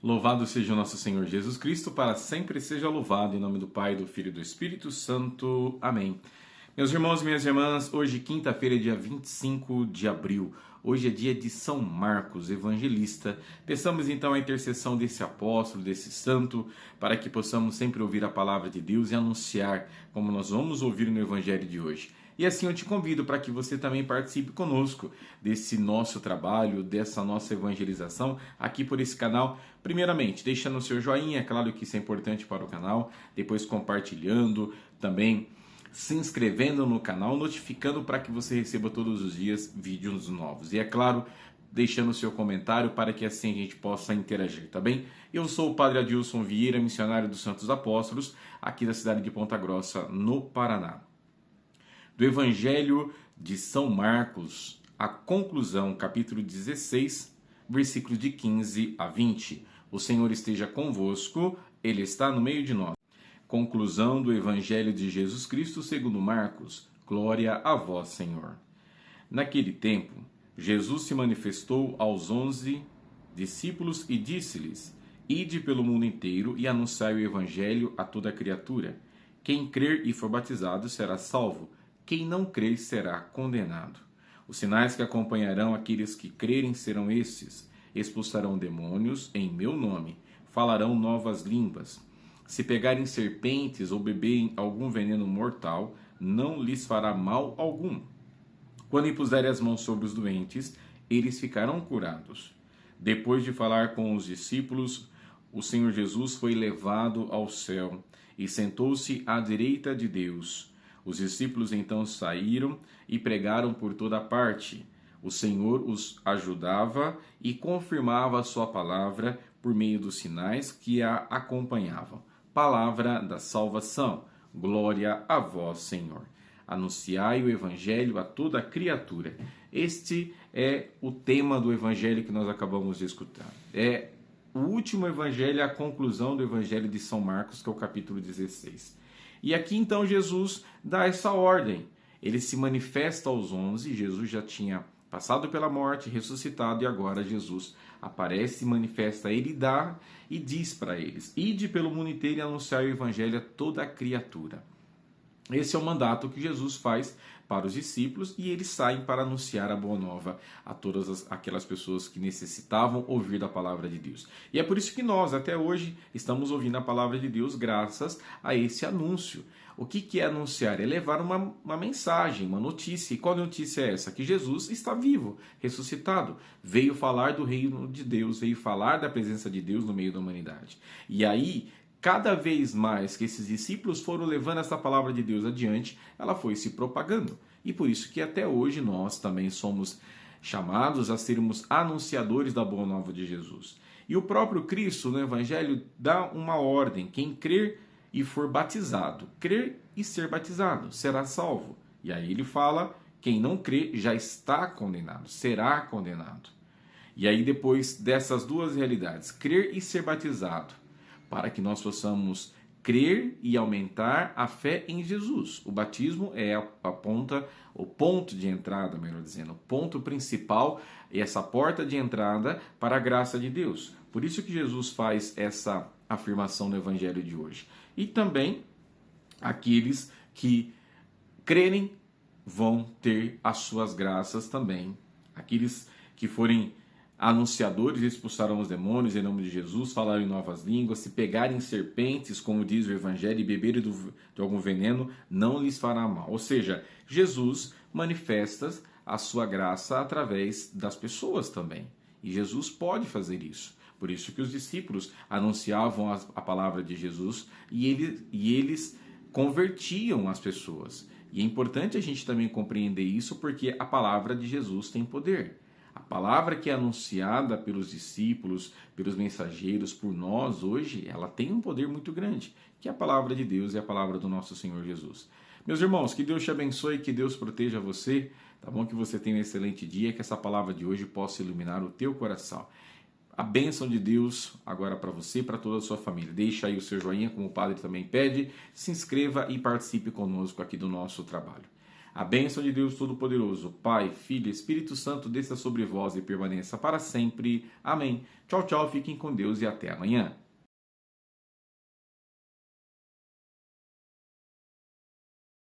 Louvado seja o nosso Senhor Jesus Cristo, para sempre seja louvado, em nome do Pai, do Filho e do Espírito Santo. Amém. Meus irmãos e minhas irmãs, hoje quinta-feira, dia 25 de abril. Hoje é dia de São Marcos, evangelista. Peçamos então a intercessão desse apóstolo, desse santo, para que possamos sempre ouvir a palavra de Deus e anunciar, como nós vamos ouvir no evangelho de hoje. E assim eu te convido para que você também participe conosco desse nosso trabalho, dessa nossa evangelização aqui por esse canal. Primeiramente, deixando o seu joinha, é claro que isso é importante para o canal, depois compartilhando, também se inscrevendo no canal, notificando para que você receba todos os dias vídeos novos. E é claro, deixando o seu comentário para que assim a gente possa interagir, tá bem? Eu sou o Padre Adilson Vieira, missionário dos Santos Apóstolos, aqui da cidade de Ponta Grossa, no Paraná. Do Evangelho de São Marcos, a conclusão, capítulo 16, versículos de 15 a 20. O Senhor esteja convosco, Ele está no meio de nós. Conclusão do Evangelho de Jesus Cristo segundo Marcos. Glória a vós, Senhor. Naquele tempo, Jesus se manifestou aos 11 discípulos e disse-lhes: Ide pelo mundo inteiro e anunciai o Evangelho a toda criatura. Quem crer e for batizado será salvo. Quem não crer será condenado. Os sinais que acompanharão aqueles que crerem serão estes: expulsarão demônios em meu nome, falarão novas línguas. Se pegarem serpentes ou beberem algum veneno mortal, não lhes fará mal algum. Quando impuserem as mãos sobre os doentes, eles ficarão curados. Depois de falar com os discípulos, o Senhor Jesus foi levado ao céu e sentou-se à direita de Deus. Os discípulos então saíram e pregaram por toda parte. O Senhor os ajudava e confirmava a sua palavra por meio dos sinais que a acompanhavam. Palavra da salvação. Glória a vós, Senhor. Anunciai o Evangelho a toda criatura. Este é o tema do Evangelho que nós acabamos de escutar. É o último Evangelho, a conclusão do Evangelho de São Marcos, que é o capítulo 16. E aqui então Jesus dá essa ordem. Ele se manifesta aos 11, Jesus já tinha passado pela morte, ressuscitado, e agora Jesus aparece, manifesta ele e dá e diz para eles: Ide pelo mundo inteiro e anunciai o Evangelho a toda criatura. Esse é o mandato que Jesus faz para os discípulos e eles saem para anunciar a boa nova a todas aquelas pessoas que necessitavam ouvir da palavra de Deus. E é por isso que nós, até hoje, estamos ouvindo a palavra de Deus graças a esse anúncio. O que é anunciar? É levar uma mensagem, uma notícia. E qual notícia é essa? Que Jesus está vivo, ressuscitado. Veio falar do reino de Deus, veio falar da presença de Deus no meio da humanidade. E aí, cada vez mais que esses discípulos foram levando essa palavra de Deus adiante, ela foi se propagando. E por isso que até hoje nós também somos chamados a sermos anunciadores da boa nova de Jesus. E o próprio Cristo no Evangelho dá uma ordem: quem crer e for batizado, crer e ser batizado, será salvo. E aí ele fala: quem não crê já está condenado, será condenado. E aí depois dessas duas realidades, crer e ser batizado, para que nós possamos crer e aumentar a fé em Jesus. O batismo é o ponto de entrada, melhor dizendo, o ponto principal, essa porta de entrada para a graça de Deus. Por isso que Jesus faz essa afirmação no Evangelho de hoje. E também aqueles que crerem vão ter as suas graças também. Aqueles que forem anunciadores expulsarão os demônios em nome de Jesus, falarem novas línguas, se pegarem serpentes, como diz o Evangelho, e beberem de algum veneno, não lhes fará mal. Ou seja, Jesus manifesta a sua graça através das pessoas também. E Jesus pode fazer isso. Por isso que os discípulos anunciavam a palavra de Jesus e eles convertiam as pessoas. E é importante a gente também compreender isso, porque a palavra de Jesus tem poder. A palavra que é anunciada pelos discípulos, pelos mensageiros, por nós hoje, ela tem um poder muito grande, que é a palavra de Deus e a palavra do nosso Senhor Jesus. Meus irmãos, que Deus te abençoe, que Deus proteja você, tá bom? Que você tenha um excelente dia, que essa palavra de hoje possa iluminar o teu coração. A bênção de Deus agora para você e para toda a sua família. Deixa aí o seu joinha, como o Padre também pede, se inscreva e participe conosco aqui do nosso trabalho. A bênção de Deus Todo-Poderoso, Pai, Filho e Espírito Santo, desça sobre vós e permaneça para sempre. Amém. Tchau, tchau, fiquem com Deus e até amanhã.